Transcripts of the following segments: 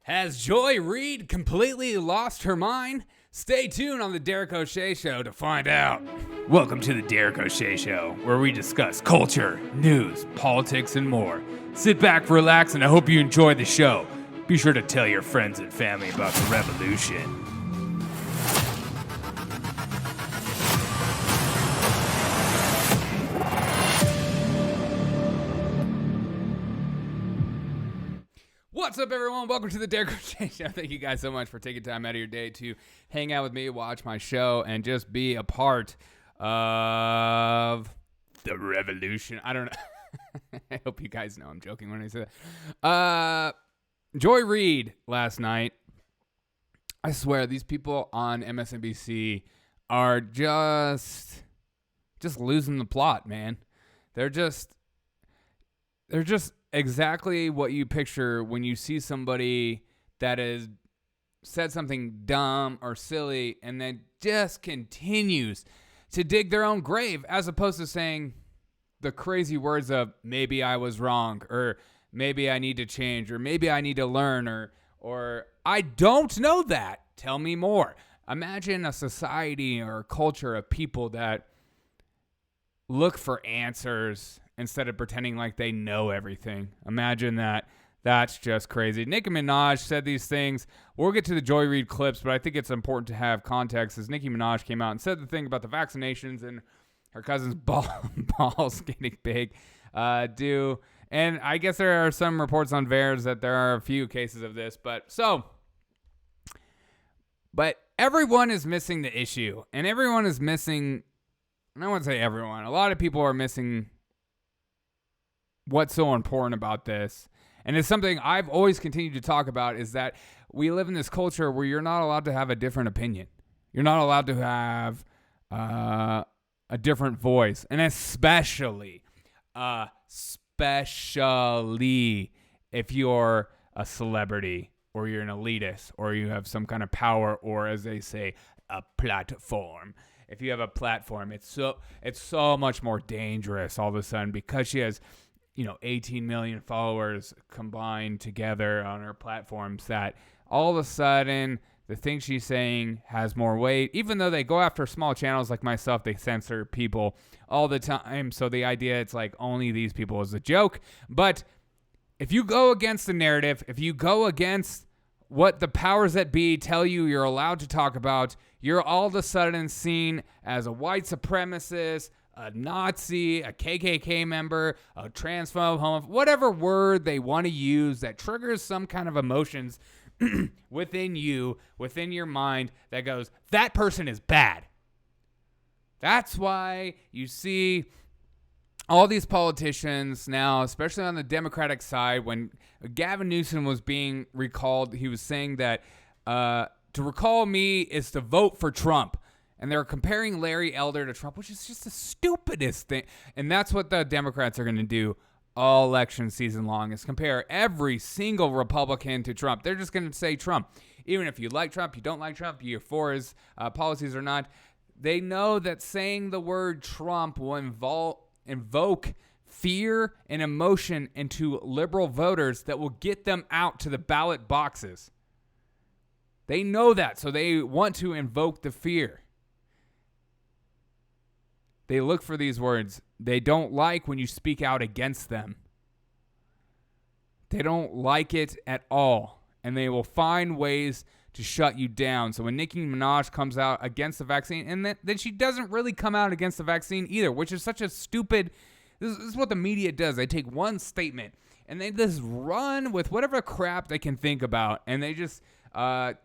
Has Joy Reid completely lost her mind? Stay tuned on the Derek O'Shea Show to find out. Welcome to the Derek O'Shea Show, where we discuss culture, news, politics, and more. Sit back, relax, and I hope you enjoy the show. Be sure to tell your friends and family about the revolution. What's up, everyone? Welcome to the Derek O'Shea Show. Thank you guys so much for taking time out of your day to hang out with me, watch my show, and just be a part of the revolution. I don't know. I hope you guys know I'm joking when I say that. Joy Reid last night. I swear, these people on MSNBC are just losing the plot, man. They're just exactly what you picture when you see somebody that has said something dumb or silly and then just continues to dig their own grave, as opposed to saying the crazy words of maybe I was wrong, or maybe I need to change, or maybe I need to learn, or I don't know that. Tell me more. Imagine a society or a culture of people that look for answers instead of pretending like they know everything. Imagine that. That's just crazy. Nicki Minaj said these things. We'll get to the Joy Reid clips, but I think it's important to have context, as Nicki Minaj came out and said the thing about the vaccinations and her cousin's balls getting big. And I guess there are some reports on VAERS that there are a few cases of this. But everyone is missing the issue. And everyone is missing, and I wouldn't say everyone, a lot of people are missing what's so important about this. And it's something I've always continued to talk about, is that we live in this culture where you're not allowed to have a different opinion. You're not allowed to have a different voice. And especially if you're a celebrity, or you're an elitist, or you have some kind of power, or as they say, a platform. If you have a platform, it's so much more dangerous all of a sudden, because she has 18 million followers combined together on her platforms, that all of a sudden the thing she's saying has more weight. Even though they go after small channels like myself, they censor people all the time. So the idea, it's like only these people is a joke. But if you go against the narrative, if you go against what the powers that be tell you you're allowed to talk about, you're all of a sudden seen as a white supremacist, a Nazi, a KKK member, a transphobe, homophobe, whatever word they want to use that triggers some kind of emotions within you, within your mind, that goes, that person is bad. That's why you see all these politicians now, especially on the Democratic side, when Gavin Newsom was being recalled, he was saying that to recall me is to vote for Trump. And they're comparing Larry Elder to Trump, which is just the stupidest thing. And that's what the Democrats are going to do all election season long, is compare every single Republican to Trump. They're just going to say Trump. Even if you like Trump, you don't like Trump, you're for his policies or not. They know that saying the word Trump will invoke fear and emotion into liberal voters that will get them out to the ballot boxes. They know that, so they want to invoke the fear. They look for these words. They don't like when you speak out against them. They don't like it at all. And they will find ways to shut you down. So when Nicki Minaj comes out against the vaccine, and then she doesn't really come out against the vaccine either, which is such a stupid... This is what the media does. They take one statement, and they just run with whatever crap they can think about. And they just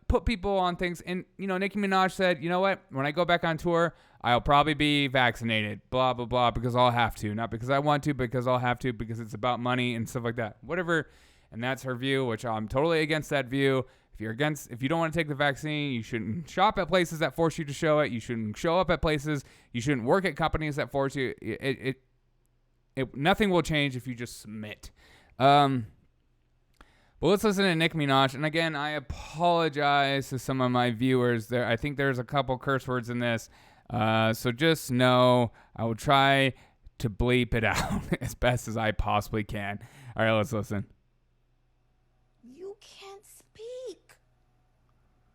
put people on things. And, Nicki Minaj said, you know what? When I go back on tour, I'll probably be vaccinated, blah, blah, blah, because I'll have to. Not because I want to, because I'll have to, because it's about money and stuff like that. Whatever. And that's her view, which I'm totally against that view. If you don't want to take the vaccine, you shouldn't shop at places that force you to show it. You shouldn't show up at places. You shouldn't work at companies that force you. Nothing will change if you just submit. But let's listen to Nicki Minaj. And again, I apologize to some of my viewers. I think there's a couple curse words in this. So just know I will try to bleep it out as best as I possibly can. All right, let's listen. You can't speak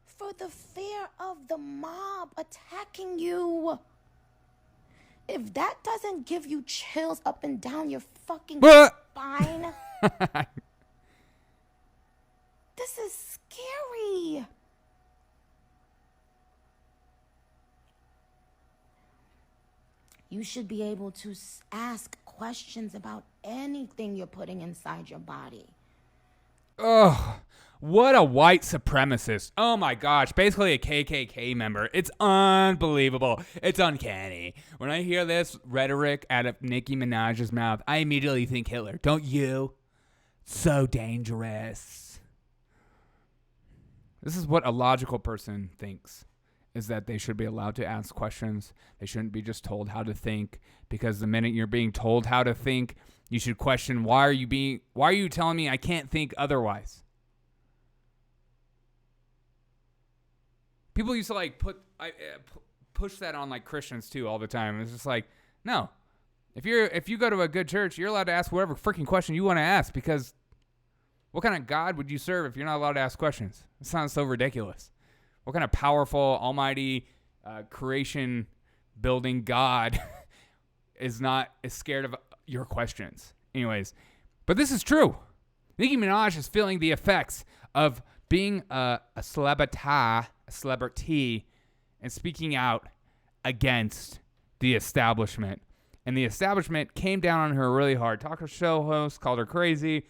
for the fear of the mob attacking you. If that doesn't give you chills up and down your fucking spine, this is scary. You should be able to ask questions about anything you're putting inside your body. Ugh. What a white supremacist. Oh my gosh. Basically a KKK member. It's unbelievable. It's uncanny. When I hear this rhetoric out of Nicki Minaj's mouth, I immediately think Hitler. Don't you? So dangerous. This is what a logical person thinks, is that they should be allowed to ask questions. They shouldn't be just told how to think, because the minute you're being told how to think, you should question, why are you telling me I can't think otherwise? People used to like push that on like Christians too all the time. It's just like, no. If you go to a good church, you're allowed to ask whatever freaking question you want to ask, because what kind of God would you serve if you're not allowed to ask questions? It sounds so ridiculous. What kind of powerful, almighty, creation-building God is scared of your questions? Anyways, but this is true. Nicki Minaj is feeling the effects of being a celebrity, and speaking out against the establishment. And the establishment came down on her really hard. Talk show host called her crazy.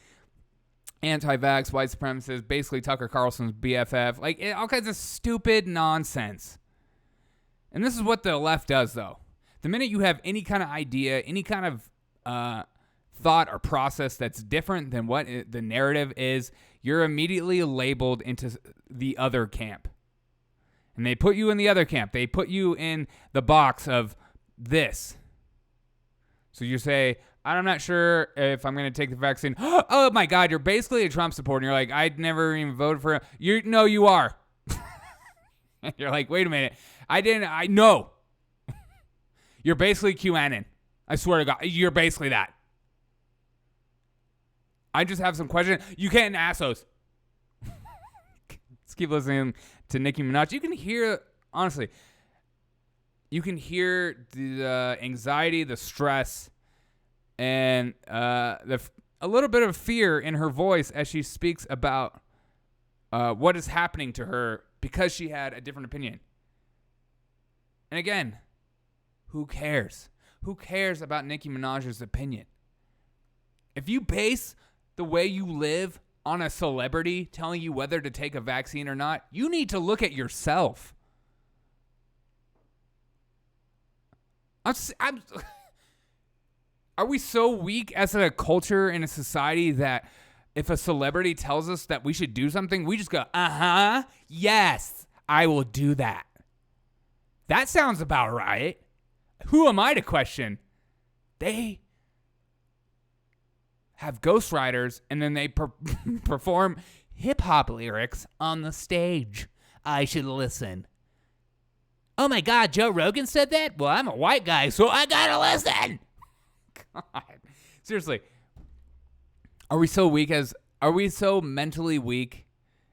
Anti-vax, white supremacist, basically Tucker Carlson's BFF, like all kinds of stupid nonsense. And this is what the left does, though. The minute you have any kind of idea, any kind of thought or process that's different than what the narrative is, you're immediately labeled into the other camp. And they put you in the other camp. They put you in the box of this. So you say, I'm not sure if I'm going to take the vaccine. Oh my God, you're basically a Trump supporter. And you're like, I'd never even voted for him. No, you are. And you're like, wait a minute. I know. You're basically QAnon. I swear to God, you're basically that. I just have some questions. You can't ask those. Let's keep listening to Nicki Minaj. You can hear, honestly, you can hear the anxiety, the stress, and a little bit of fear in her voice as she speaks about what is happening to her because she had a different opinion. And again, who cares? Who cares about Nicki Minaj's opinion? If you base the way you live on a celebrity telling you whether to take a vaccine or not, you need to look at yourself. Are we so weak as a culture and a society that if a celebrity tells us that we should do something, we just go, yes, I will do that. That sounds about right. Who am I to question? They have ghostwriters, and then they perform hip-hop lyrics on the stage. I should listen. Oh my God, Joe Rogan said that? Well, I'm a white guy, so I gotta listen. God. Seriously. Are we so mentally weak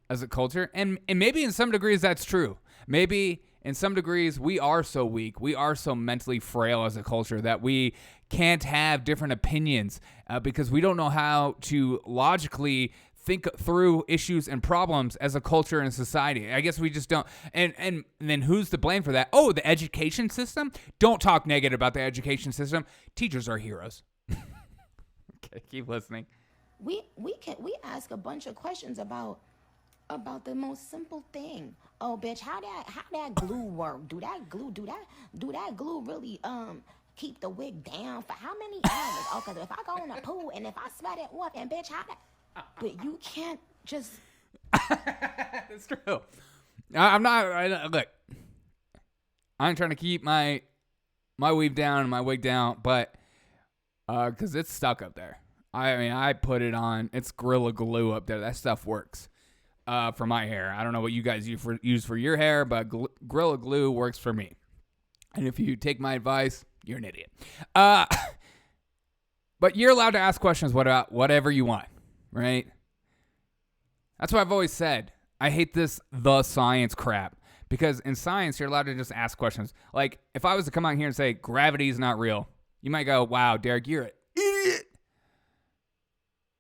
as a culture? And maybe in some degrees that's true. Maybe in some degrees we are so weak, we are so mentally frail as a culture that we can't have different opinions because we don't know how to logically think through issues and problems as a culture and society. I guess we just don't. And then who's to blame for that? Oh, the education system? Don't talk negative about the education system. Teachers are heroes. Okay, keep listening. We ask a bunch of questions about the most simple thing. Oh, bitch, how that glue work? Do that glue really keep the wig down for how many hours? Oh, because if I go in the pool and if I sweat it off, and bitch, how that? But you can't just. That's true. I'm not. Look, I'm trying to keep my weave down and my wig down, but because it's stuck up there. I mean, I put it on. It's Gorilla Glue up there. That stuff works for my hair. I don't know what you guys use for your hair, but Gorilla Glue works for me. And if you take my advice, you're an idiot. But you're allowed to ask questions about whatever you want, right? That's what I've always said. I hate this the science crap. Because in science, you're allowed to just ask questions. Like, if I was to come out here and say, gravity is not real, you might go, wow, Derek, you're an idiot.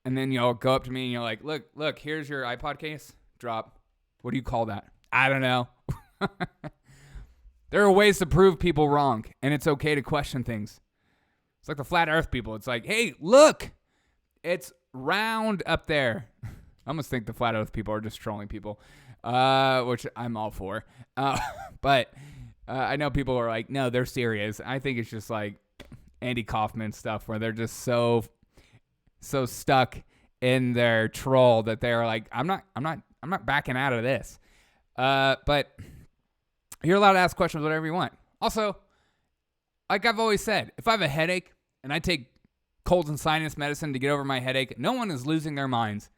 And then you'll go up to me and you're like, look, here's your iPod case. Drop. What do you call that? I don't know. There are ways to prove people wrong, and it's okay to question things. It's like the flat earth people. It's like, hey, look, it's round up there. I almost think the flat earth people are just trolling people, which I'm all for. But I know people are like, no, they're serious. I think it's just like Andy Kaufman stuff where they're just so stuck in their troll that they're like, I'm not backing out of this. But you're allowed to ask questions whatever you want. Also, like I've always said, if I have a headache and I take cold and sinus medicine to get over my headache, no one is losing their minds.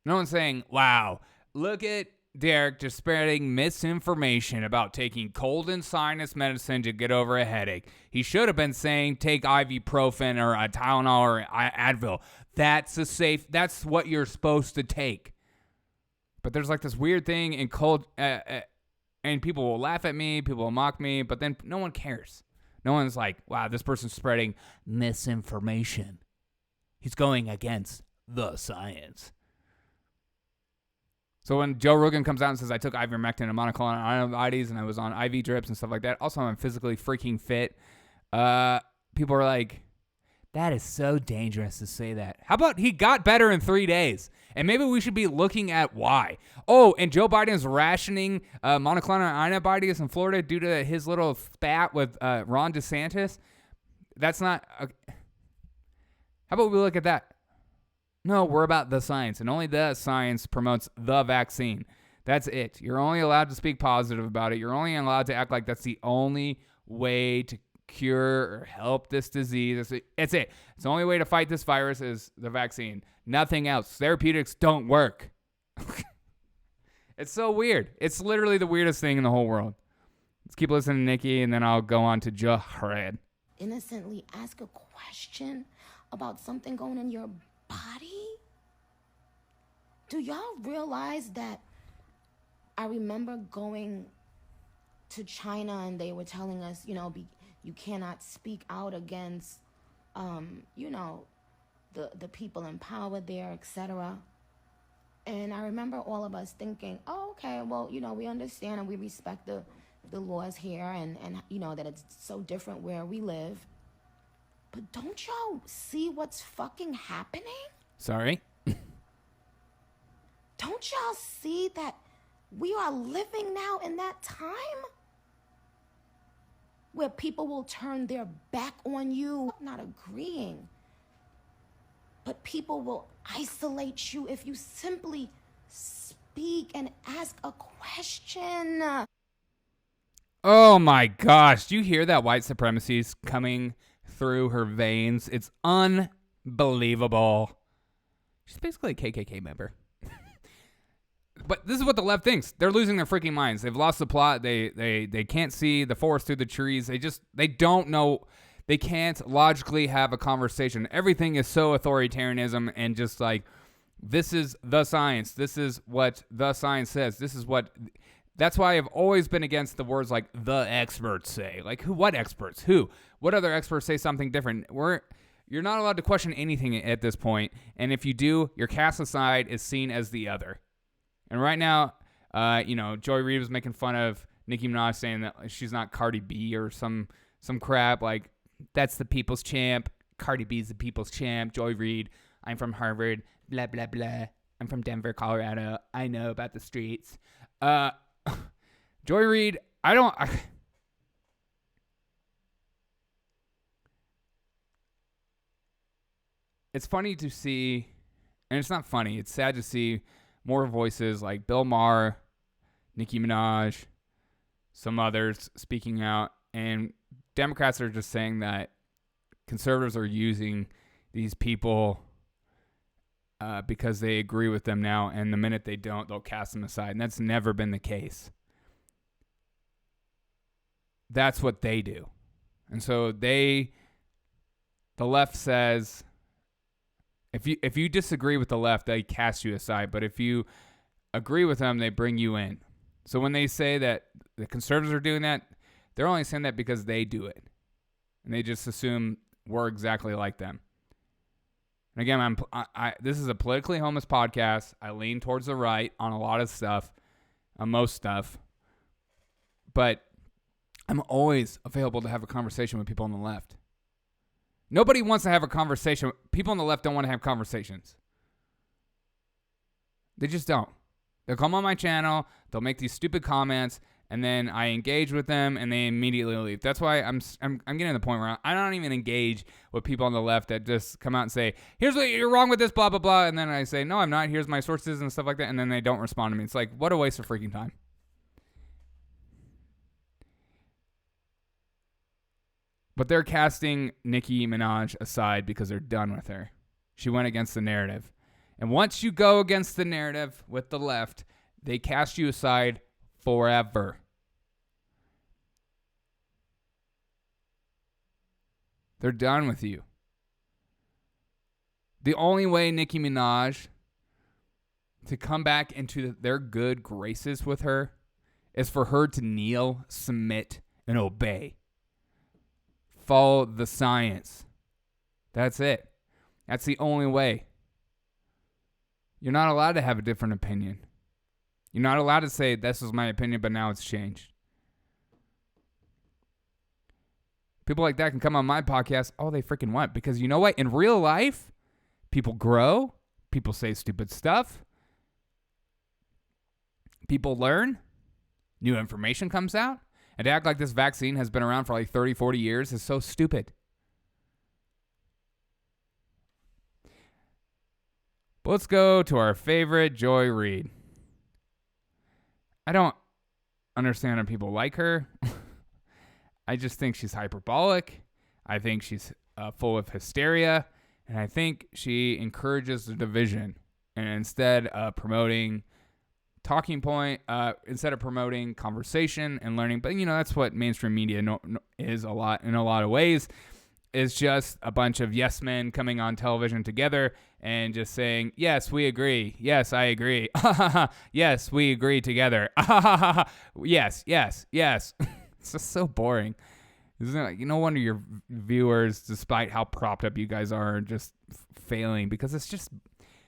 No one's saying, wow, look at Derek just spreading misinformation about taking cold and sinus medicine to get over a headache. He should have been saying take ibuprofen or a Tylenol or Advil. That's what you're supposed to take. But there's like this weird thing in cold, and people will laugh at me, people will mock me, but then no one cares. No one's like, wow, this person's spreading misinformation. He's going against the science. So when Joe Rogan comes out and says, I took ivermectin and monoclonal antibodies and I was on IV drips and stuff like that, also I'm physically freaking fit, people are like, that is so dangerous to say that. How about he got better in 3 days? And maybe we should be looking at why. Oh, and Joe Biden's rationing monoclonal antibodies in Florida due to his little spat with Ron DeSantis. That's not... How about we look at that? No, we're about the science, and only the science promotes the vaccine. That's it. You're only allowed to speak positive about it. You're only allowed to act like that's the only way to cure or help this disease. That's it. It's the only way to fight this virus is the vaccine. Nothing else. Therapeutics don't work. It's so weird. It's literally the weirdest thing in the whole world. Let's keep listening to Nicki, and then I'll go on to Jared. Innocently ask a question about something going in your body? Do y'all realize that I remember going to China and they were telling us, you cannot speak out against, the people in power there, etc. And I remember all of us thinking, oh, okay, well, we understand and we respect the laws here and that it's so different where we live. But don't y'all see what's fucking happening? Sorry? Don't y'all see that we are living now in that time where people will turn their back on you, not agreeing, but people will isolate you if you simply speak and ask a question. Oh my gosh, do you hear that white supremacy is coming through her veins? It's unbelievable. She's basically a KKK member. But this is what the left thinks. They're losing their freaking minds. They've lost the plot. They can't see the forest through the trees. They don't know. They can't logically have a conversation. Everything is so authoritarianism and just like, this is the science. This is what the science says. That's why I've always been against the words like the experts say. Like who? What experts? Who? What other experts say something different? You're not allowed to question anything at this point. And if you do, your cast aside is seen as the other. And right now, Joy Reid was making fun of Nicki Minaj saying that she's not Cardi B or some crap. Like, that's the people's champ. Cardi B's the people's champ. Joy Reid, I'm from Harvard. Blah, blah, blah. I'm from Denver, Colorado. I know about the streets. Joy Reid, it's funny to see, and it's not funny, it's sad to see more voices like Bill Maher, Nicki Minaj, some others speaking out, and Democrats are just saying that conservatives are using these people because they agree with them now, and the minute they don't, they'll cast them aside, and that's never been the case. That's what they do. And so the left says If you disagree with the left, they cast you aside. But if you agree with them, they bring you in. So when they say that the conservatives are doing that, they're only saying that because they do it. And they just assume we're exactly like them. And again, this is a politically homeless podcast. I lean towards the right on a lot of stuff, on most stuff. But I'm always available to have a conversation with people on the left. Nobody wants to have a conversation. People on the left don't want to have conversations. They just don't. They'll come on my channel, they'll make these stupid comments, and then I engage with them, and they immediately leave. That's why I'm getting to the point where I don't even engage with people on the left that just come out and say, here's what you're wrong with this, blah, blah, blah. And then I say, no, I'm not. Here's my sources and stuff like that. And then they don't respond to me. It's like, what a waste of freaking time. But they're casting Nicki Minaj aside because they're done with her. She went against the narrative. And once you go against the narrative with the left, they cast you aside forever. They're done with you. The only way Nicki Minaj to come back into their good graces with her is for her to kneel, submit, and obey. Follow the science. That's it. That's the only way. You're not allowed to have a different opinion. You're not allowed to say, this is my opinion, but now it's changed. People like that can come on my podcast all they freaking want. Because you know what? In real life, people grow. People say stupid stuff. People learn. New information comes out. And to act like this vaccine has been around for like 30, 40 years is so stupid. But let's go to our favorite, Joy Reid. I don't understand how people like her. I just think she's hyperbolic. I think she's full of hysteria. And I think she encourages the division. And instead of promoting talking point, instead of promoting conversation and learning, but that's what mainstream media is in a lot of ways. Is just a bunch of yes men coming on television together and just saying, yes, we agree. Yes, I agree. Yes, we agree together. Yes, yes, yes. It's just so boring. Isn't it? No wonder your viewers, despite how propped up you guys are just failing, because it's just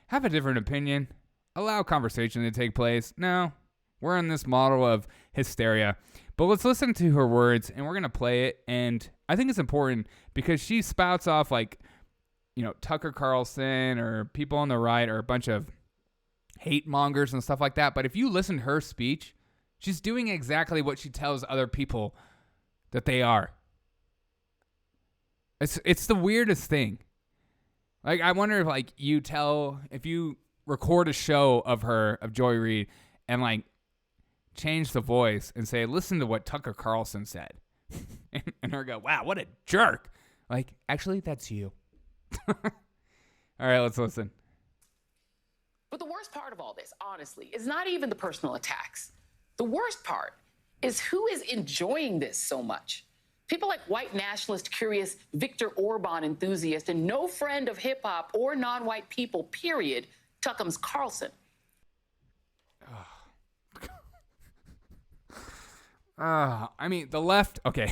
have a different opinion. Allow conversation to take place. No, we're in this model of hysteria. But let's listen to her words, and we're going to play it. And I think it's important because she spouts off like, Tucker Carlson or people on the right or a bunch of hate mongers and stuff like that. But if you listen to her speech, she's doing exactly what she tells other people that they are. It's the weirdest thing. Like, I wonder if you record a show of Joy Reid and like change the voice and say, listen to what Tucker Carlson said. and her go, wow, what a jerk. Like, actually, that's you. All right, let's listen. But the worst part of all this, honestly, is not even the personal attacks. The worst part is who is enjoying this so much. People like white nationalist, curious Viktor Orban enthusiast and no friend of hip-hop or non-white people, period, Tuckums Carlson. I mean, the left, okay.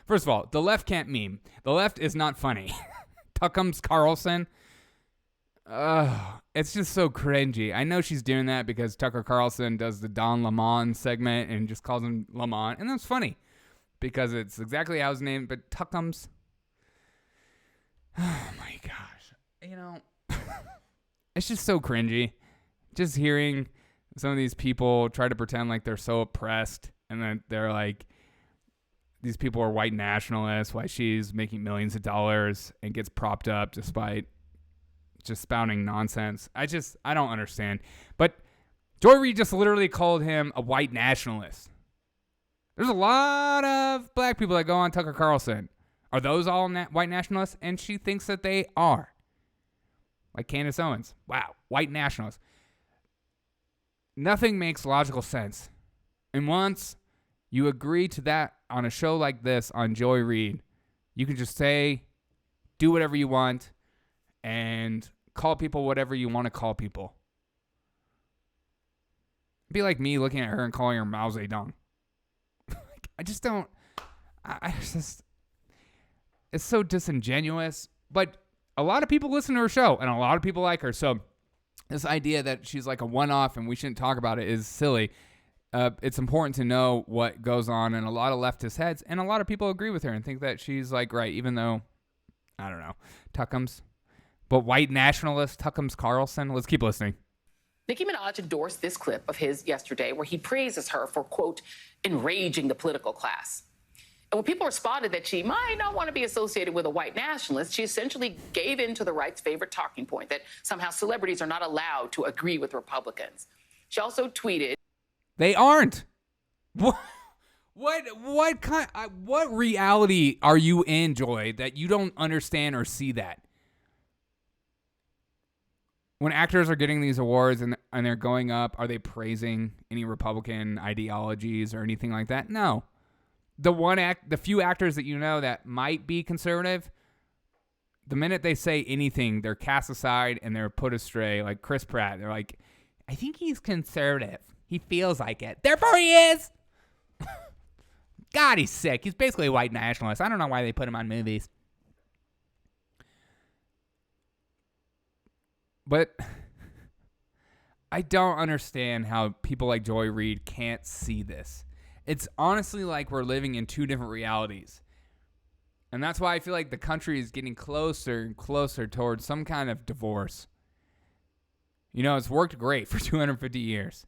First of all, the left can't meme. The left is not funny. Tuckums Carlson. It's just so cringy. I know she's doing that because Tucker Carlson does the Don Lemon segment and just calls him Lemon. And that's funny because it's exactly how his name, but Tuckums. Oh my gosh. It's just so cringy. Just hearing some of these people try to pretend like they're so oppressed and then they're like, these people are white nationalists, why she's making millions of dollars and gets propped up despite just spouting nonsense. I don't understand. But Joy Reid just literally called him a white nationalist. There's a lot of black people that go on Tucker Carlson. Are those all white nationalists? And she thinks that they are. Like Candace Owens. Wow, white nationalists. Nothing makes logical sense. And once you agree to that on a show like this on Joy Reid, you can just say, do whatever you want, and call people whatever you want to call people. It'd be like me looking at her and calling her Mao Zedong. I just don't. I just. It's so disingenuous. But a lot of people listen to her show, and a lot of people like her. So this idea that she's like a one-off and we shouldn't talk about it is silly. It's important to know what goes on in a lot of leftist heads, and a lot of people agree with her and think that she's like right, even though, I don't know, Tuckums. But white nationalist Tuckums Carlson. Let's keep listening. Nicki Minaj endorsed this clip of his yesterday where he praises her for, quote, enraging the political class. And when people responded that she might not want to be associated with a white nationalist, she essentially gave in to the right's favorite talking point, that somehow celebrities are not allowed to agree with Republicans. She also tweeted, They aren't. What reality are you in, Joy, that you don't understand or see that? When actors are getting these awards and they're going up, are they praising any Republican ideologies or anything like that? No. The few actors that you know that might be conservative, the minute they say anything, they're cast aside and they're put astray. Like Chris Pratt, they're like, I think he's conservative. He feels like it. Therefore he is. God, he's sick. He's basically a white nationalist. I don't know why they put him on movies. But I don't understand how people like Joy Reid can't see this. It's honestly like we're living in two different realities. And that's why I feel like the country is getting closer and closer towards some kind of divorce. You know, it's worked great for 250 years.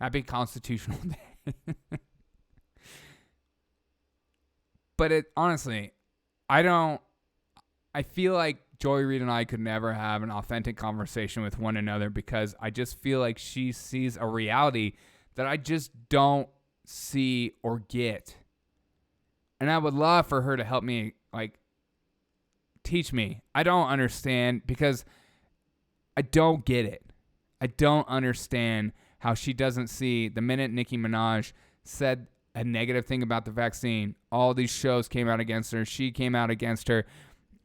Happy Constitutional Day. But honestly, I feel like Joy Reid and I could never have an authentic conversation with one another because I just feel like she sees a reality that I just don't see or get. And I would love for her to help me, like, teach me. I don't understand because I don't get it. I don't understand how she doesn't see the minute Nicki Minaj said a negative thing about the vaccine, all these shows came out against her. She came out against her.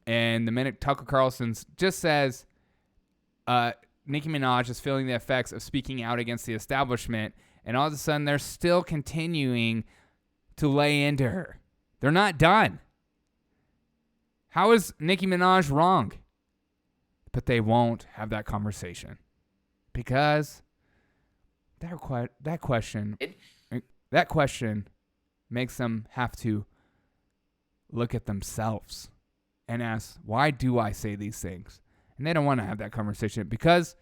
And the minute Tucker Carlson just says Nicki Minaj is feeling the effects of speaking out against the establishment, and all of a sudden they're still continuing to lay into her. They're not done. How is Nicki Minaj wrong? But they won't have that conversation because that question makes them have to look at themselves and ask, why do I say these things? And they don't want to have that conversation because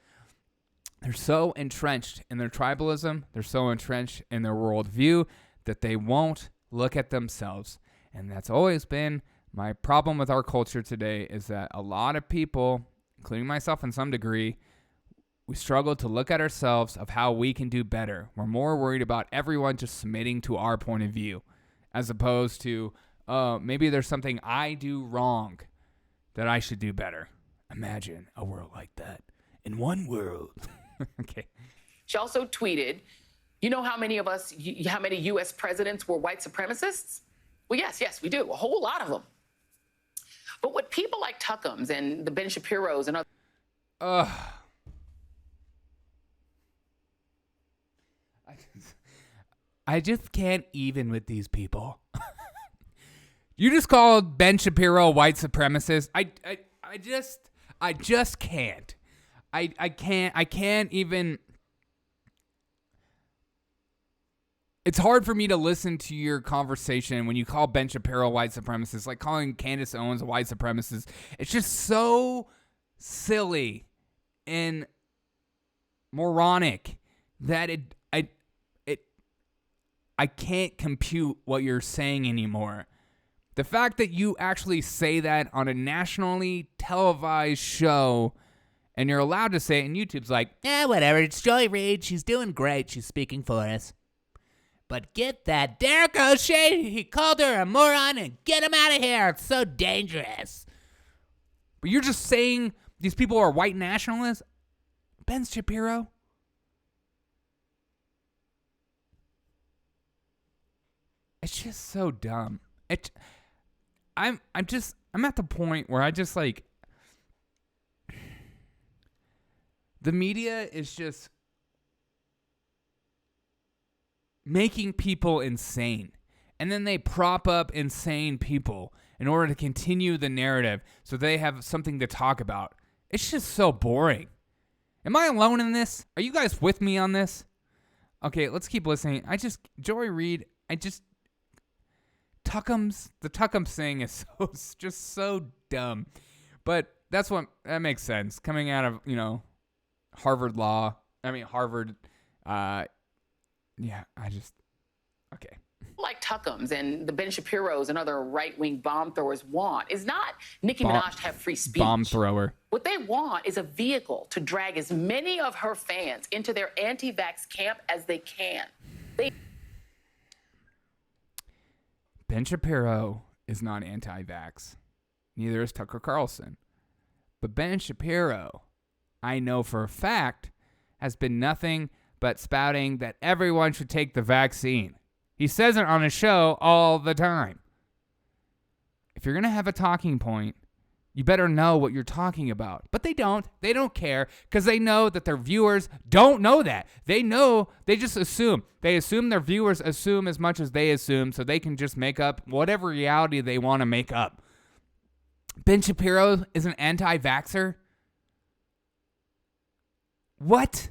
they're so entrenched in their tribalism, they're so entrenched in their worldview that they won't look at themselves. And that's always been my problem with our culture today, is that a lot of people, including myself in some degree, we struggle to look at ourselves of how we can do better. We're more worried about everyone just submitting to our point of view as opposed to, maybe there's something I do wrong that I should do better. Imagine a world like that. In one world. Okay. She also tweeted, you know how many U.S. presidents were white supremacists? Well, yes, we do. A whole lot of them. But what people like Tuckums and the Ben Shapiros and other... I just can't even with these people. You just called Ben Shapiro a white supremacist. I just can't. I can't even. It's hard for me to listen to your conversation when you call Ben Shapiro a white supremacist, like calling Candace Owens a white supremacist. It's just so silly and moronic that I can't compute what you're saying anymore. The fact that you actually say that on a nationally televised show and you're allowed to say it, and YouTube's like, whatever, it's Joy Reid. She's doing great. She's speaking for us. But get that Derek O'Shea, he called her a moron, and get him out of here. It's so dangerous. But you're just saying these people are white nationalists? Ben Shapiro? It's just so dumb. I'm at the point where I just like, The media is just making people insane. And then they prop up insane people in order to continue the narrative so they have something to talk about. It's just so boring. Am I alone in this? Are you guys with me on this? Okay, let's keep listening. Joy Reid, the Tuckums thing is just so dumb. But that makes sense. Coming out of, Harvard, okay. Like Tuckums and the Ben Shapiros and other right-wing bomb throwers want is not Nicki Minaj to have free speech. Bomb thrower. What they want is a vehicle to drag as many of her fans into their anti-vax camp as they can. Ben Shapiro is not anti-vax. Neither is Tucker Carlson. But Ben Shapiro, I know for a fact, has been nothing but spouting that everyone should take the vaccine. He says it on his show all the time. If you're going to have a talking point, you better know what you're talking about. But they don't. They don't care because they know that their viewers don't know that. They know. They just assume. They assume their viewers assume as much as they assume so they can just make up whatever reality they want to make up. Ben Shapiro is an anti-vaxxer? What?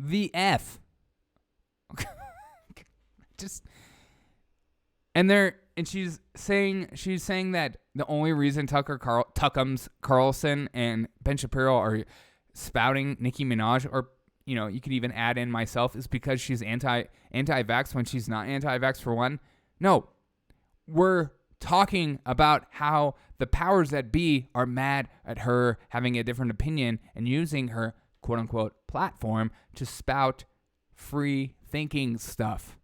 The F. She's saying that the only reason Tuckums, Carlson, and Ben Shapiro are spouting Nicki Minaj, or you could even add in myself, is because she's anti-vax when she's not anti-vax for one. No, we're talking about how the powers that be are mad at her having a different opinion and using her quote unquote platform to spout free thinking stuff.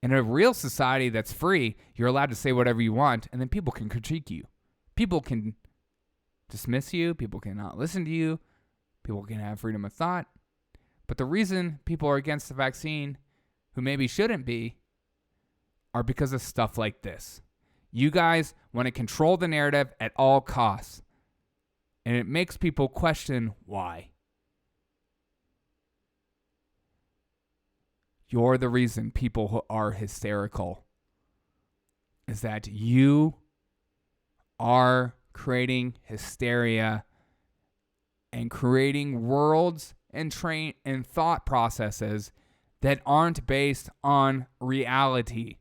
In a real society that's free, you're allowed to say whatever you want, and then people can critique you. People can dismiss you. People cannot listen to you. People can have freedom of thought. But the reason people are against the vaccine, who maybe shouldn't be, are because of stuff like this. You guys want to control the narrative at all costs, and it makes people question why. You're the reason people are hysterical. Is that you are creating hysteria and creating worlds and thought processes that aren't based on reality.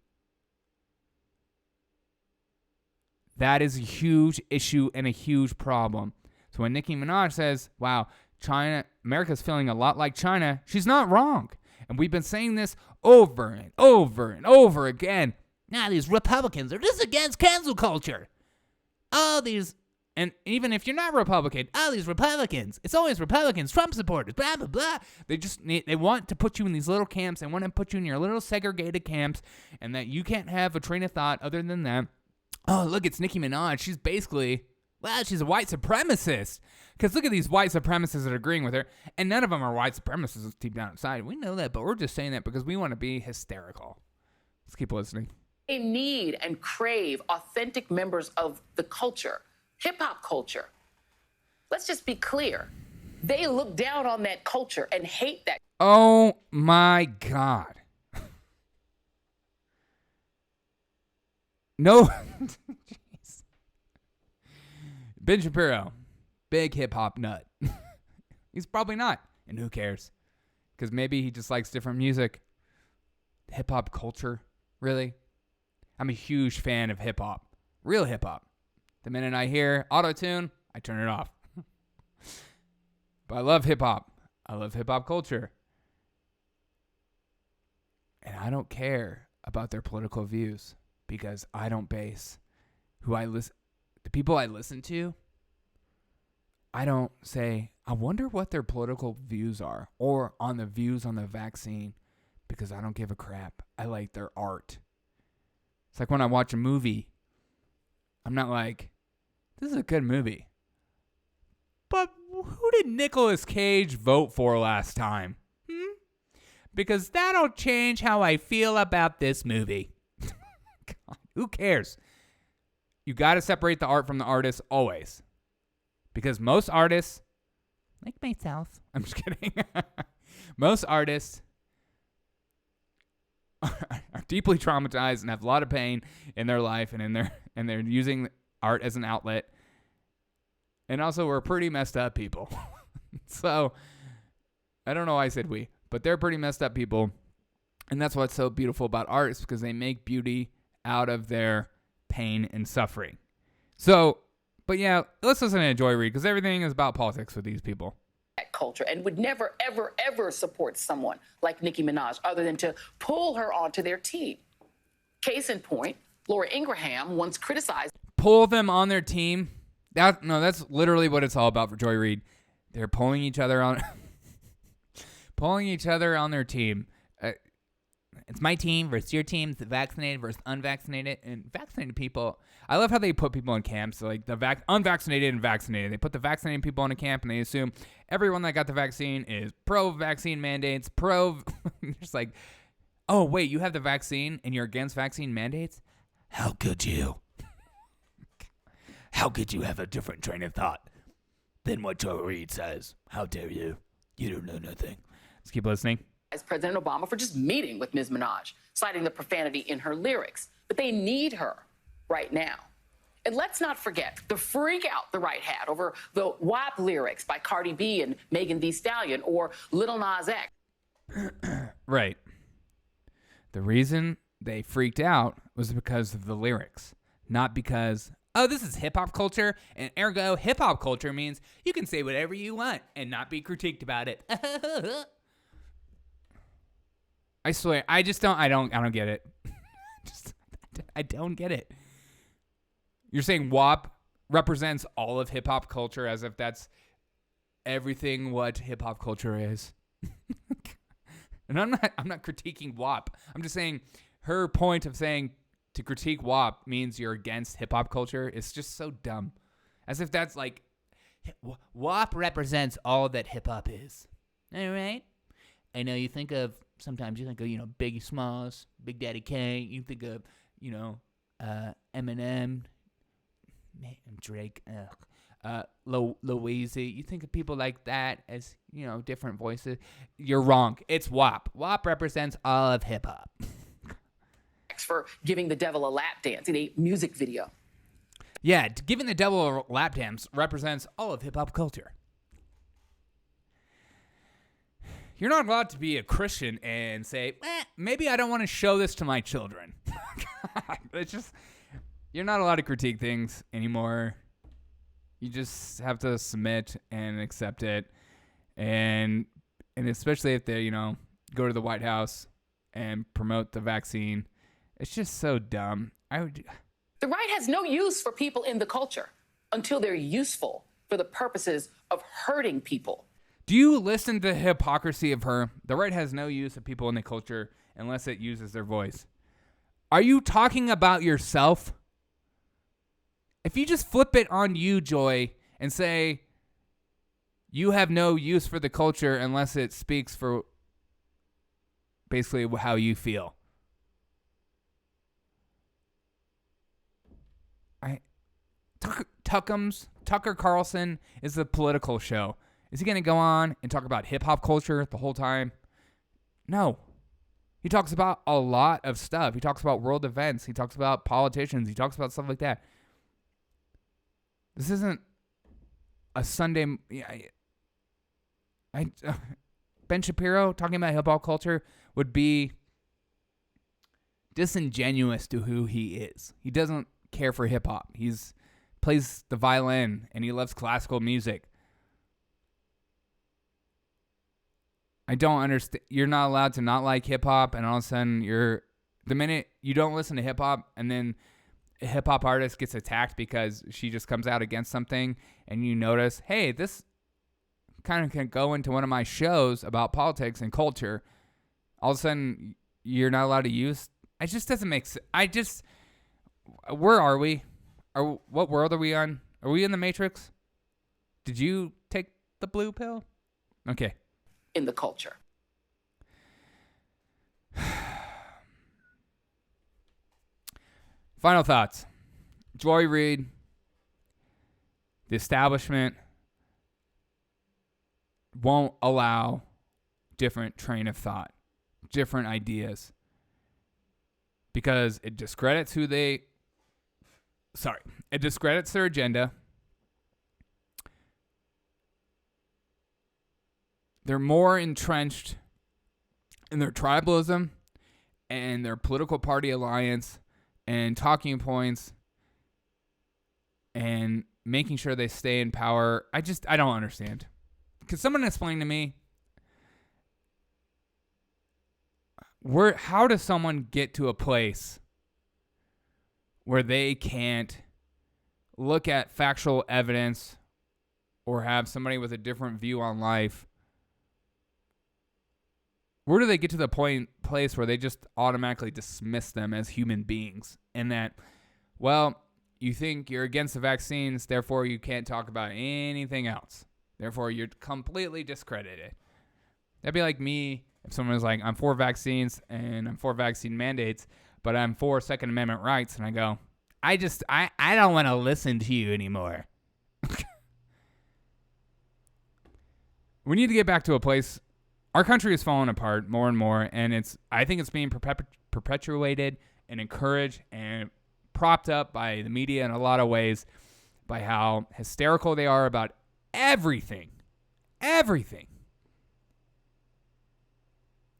That is a huge issue and a huge problem. So when Nicki Minaj says, wow, America's feeling a lot like China, she's not wrong. And we've been saying this over and over and over again. Now these Republicans are just against cancel culture. And even if you're not Republican, these Republicans, it's always Republicans, Trump supporters, blah, blah, blah. They want to put you in these little camps. They want to put you in your little segregated camps, and that you can't have a train of thought other than that. Oh, look, it's Nicki Minaj. She's basically, she's a white supremacist. Because look at these white supremacists that are agreeing with her, and none of them are white supremacists deep down inside. We know that, but we're just saying that because we want to be hysterical. Let's keep listening. They need and crave authentic members of the culture, hip-hop culture. Let's just be clear. They look down on that culture and hate that. Oh, my God. No. Jeez. Ben Shapiro. Big hip-hop nut. He's probably not. And who cares? Because maybe he just likes different music. Hip-hop culture. Really? I'm a huge fan of hip-hop. Real hip-hop. The minute I hear auto-tune, I turn it off. But I love hip-hop. I love hip-hop culture. And I don't care about their political views because I don't base the people I listen to. I don't say, I wonder what their political views are or on the views on the vaccine because I don't give a crap. I like their art. It's like when I watch a movie, I'm not like, this is a good movie. But who did Nicolas Cage vote for last time? Because that'll change how I feel about this movie. God, who cares? You got to separate the art from the artist always. Because most artists like myself. I'm just kidding. Most artists are deeply traumatized and have a lot of pain in their life and they're using art as an outlet. And also, we're pretty messed up people. So, I don't know why I said we, but they're pretty messed up people. And that's what's so beautiful about art is because they make beauty out of their pain and suffering. So, but yeah, let's listen to Joy Reid because everything is about politics with these people. Culture and would never, ever, ever support someone like Nicki Minaj other than to pull her onto their team. Case in point, Laura Ingraham once criticized. Pull them on their team? That's literally what it's all about for Joy Reid. They're pulling each other on their team. It's my team versus your team. It's vaccinated versus unvaccinated. And vaccinated people, I love how they put people in camps. Like the unvaccinated and vaccinated. They put the vaccinated people in a camp and they assume everyone that got the vaccine is pro-vaccine mandates, just like, oh, wait, you have the vaccine and you're against vaccine mandates? How could you? How could you have a different train of thought than what Joy Reid says? How dare you? You don't know nothing. Let's keep listening. As President Obama for just meeting with Ms. Minaj, citing the profanity in her lyrics. But they need her right now. And let's not forget the freak out the right had over the WAP lyrics by Cardi B and Megan Thee Stallion or Lil Nas X. Right. The reason they freaked out was because of the lyrics, not because, oh, this is hip-hop culture, and ergo hip-hop culture means you can say whatever you want and not be critiqued about it. I swear, I don't get it. I don't get it. You're saying WAP represents all of hip-hop culture as if that's everything what hip-hop culture is. And I'm not critiquing WAP. I'm just saying her point of saying to critique WAP means you're against hip-hop culture is just so dumb. As if that's like, WAP represents all that hip-hop is. All right? I know sometimes you think of, Biggie Smalls, Big Daddy Kane. You think of, Eminem, Drake, Louise. You think of people like that as, different voices. You're wrong. It's WAP. WAP represents all of hip-hop. For giving the devil a lap dance in a music video. Yeah, giving the devil a lap dance represents all of hip-hop culture. You're not allowed to be a Christian and say, maybe I don't want to show this to my children. It's just, you're not allowed to critique things anymore. You just have to submit and accept it. And especially if they, go to the White House and promote the vaccine. It's just so dumb. The right has no use for people in the culture until they're useful for the purposes of hurting people. Do you listen to the hypocrisy of her? The right has no use of people in the culture unless it uses their voice. Are you talking about yourself? If you just flip it on you, Joy, and say you have no use for the culture unless it speaks for basically how you feel. Tucker Carlson is a political show. Is he going to go on and talk about hip-hop culture the whole time? No. He talks about a lot of stuff. He talks about world events. He talks about politicians. He talks about stuff like that. This isn't a Sunday... Ben Shapiro talking about hip-hop culture would be disingenuous to who he is. He doesn't care for hip-hop. He's plays the violin, and he loves classical music. I don't understand. You're not allowed to not like hip-hop, and all of a sudden, the minute you don't listen to hip-hop, and then a hip-hop artist gets attacked because she just comes out against something, and you notice, hey, this kind of can go into one of my shows about politics and culture. All of a sudden, you're not allowed to use... It just doesn't make sense. Where are we? What world are we on? Are we in the Matrix? Did you take the blue pill? Okay. In the culture. Final thoughts. Joy Reid, the establishment, won't allow different train of thought, different ideas, because it discredits it discredits their agenda. They're more entrenched in their tribalism and their political party alliance and talking points and making sure they stay in power. I don't understand. Could someone explain to me how does someone get to a place where they can't look at factual evidence or have somebody with a different view on life? Where do they get to the place where they just automatically dismiss them as human beings? And that, well, you think you're against the vaccines, therefore you can't talk about anything else. Therefore, you're completely discredited. That'd be like me if someone was like, I'm for vaccines and I'm for vaccine mandates, but I'm for Second Amendment rights. And I go, I don't want to listen to you anymore. We need to get back to a place. Our country is falling apart more and more, and I think it's being perpetuated and encouraged and propped up by the media in a lot of ways, by how hysterical they are about everything. Everything.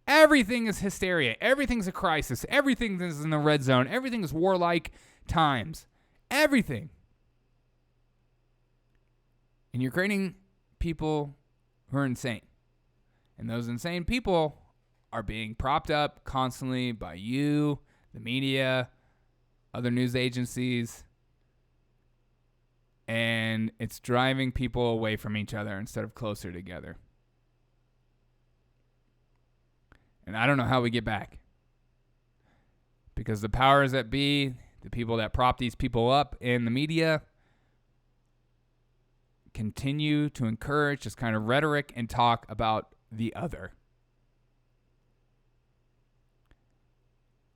Everything is hysteria. Everything's a crisis. Everything is in the red zone. Everything is warlike times. Everything. And you're creating people who are insane. And those insane people are being propped up constantly by you, the media, other news agencies. And it's driving people away from each other instead of closer together. And I don't know how we get back. Because the powers that be, the people that prop these people up in the media, continue to encourage this kind of rhetoric and talk about the other.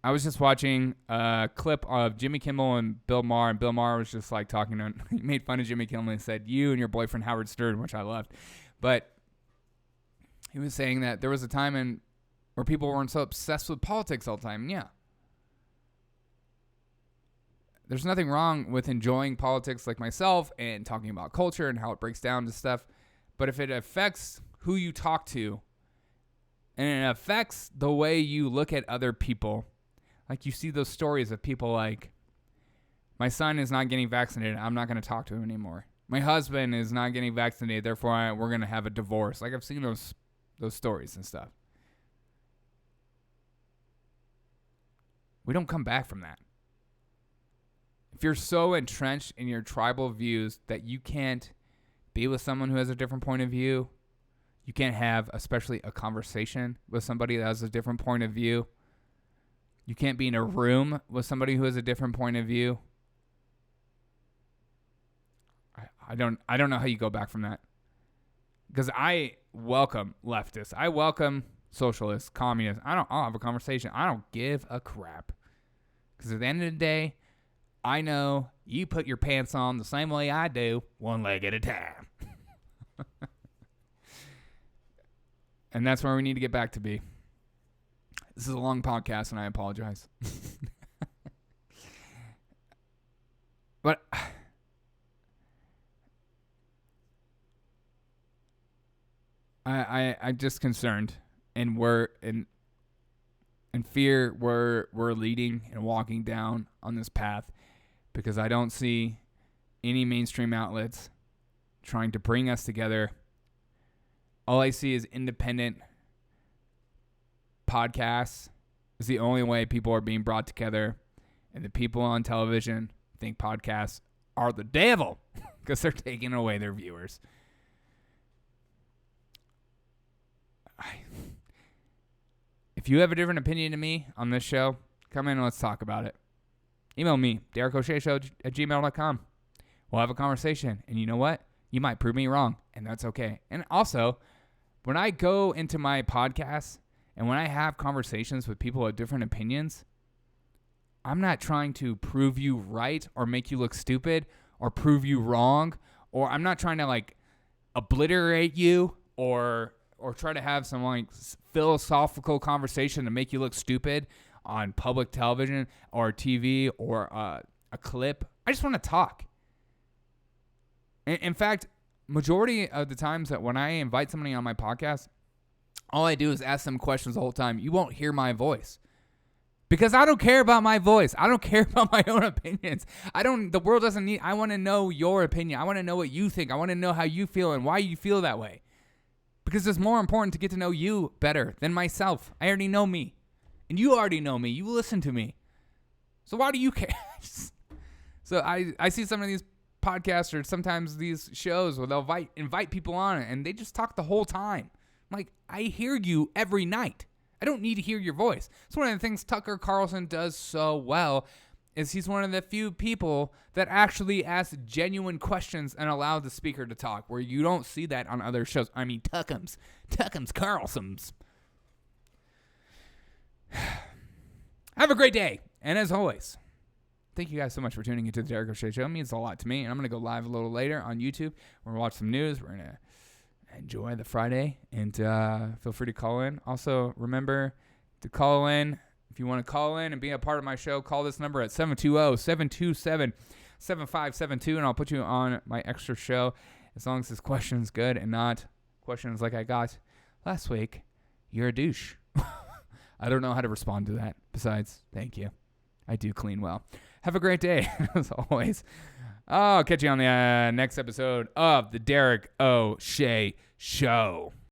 I was just watching a clip of Jimmy Kimmel and Bill Maher, and Bill Maher was just like talking to him. He made fun of Jimmy Kimmel and said, you and your boyfriend Howard Stern, which I loved. But he was saying that there was a time where people weren't so obsessed with politics all the time. Yeah. There's nothing wrong with enjoying politics like myself and talking about culture and how it breaks down to stuff. But if it affects who you talk to and it affects the way you look at other people, like you see those stories of people like, my son is not getting vaccinated, I'm not going to talk to him anymore. My husband is not getting vaccinated, therefore we're going to have a divorce. Like I've seen those stories and stuff. We don't come back from that. If you're so entrenched in your tribal views that you can't be with someone who has a different point of view, you can't have especially a conversation with somebody that has a different point of view, you can't be in a room with somebody who has a different point of view, I don't know how you go back from that. Because I welcome leftists. I welcome socialists, communists. I'll have a conversation. I don't give a crap. Because at the end of the day, I know you put your pants on the same way I do, one leg at a time. And that's where we need to get back to be. This is a long podcast, and I apologize. But I'm just concerned, and we're in fear. We're leading and walking down on this path because I don't see any mainstream outlets trying to bring us together. All I see is independent podcasts is the only way people are being brought together. And the people on television think podcasts are the devil because they're taking away their viewers. If you have a different opinion to me on this show, come in and let's talk about it. Email me, DerekO'SheaShow@gmail.com. We'll have a conversation. And you know what? You might prove me wrong, and that's okay. And also, when I go into my podcasts and when I have conversations with people with different opinions, I'm not trying to prove you right or make you look stupid or prove you wrong, or I'm not trying to like obliterate you or try to have some like philosophical conversation to make you look stupid on public television or TV or a clip. I just want to talk. In fact, majority of the times that when I invite somebody on my podcast, all I do is ask them questions the whole time. You won't hear my voice. Because I don't care about my voice. I don't care about my own opinions. The world doesn't need, I want to know your opinion. I want to know what you think. I want to know how you feel and why you feel that way. Because it's more important to get to know you better than myself. I already know me. And you already know me. You listen to me. So why do you care? So I see some of these podcasts or sometimes these shows where they'll invite people on and they just talk the whole time. I'm like, I hear you every night. I don't need to hear your voice. It's one of the things Tucker Carlson does so well is he's one of the few people that actually ask genuine questions and allow the speaker to talk, where you don't see that on other shows. I mean, Tuckums Carlsons. Have a great day. And as always, thank you guys so much for tuning into the Derek O'Shea Show. It means a lot to me. And I'm going to go live a little later on YouTube. We're going to watch some news. We're going to enjoy the Friday. And feel free to call in. Also, remember to call in. If you want to call in and be a part of my show, call this number at 720-727-7572. And I'll put you on my extra show as long as this question's good and not questions like I got last week. You're a douche. I don't know how to respond to that. Besides, thank you. I do clean well. Have a great day, as always. I'll catch you on the next episode of the Derek O'Shea Show.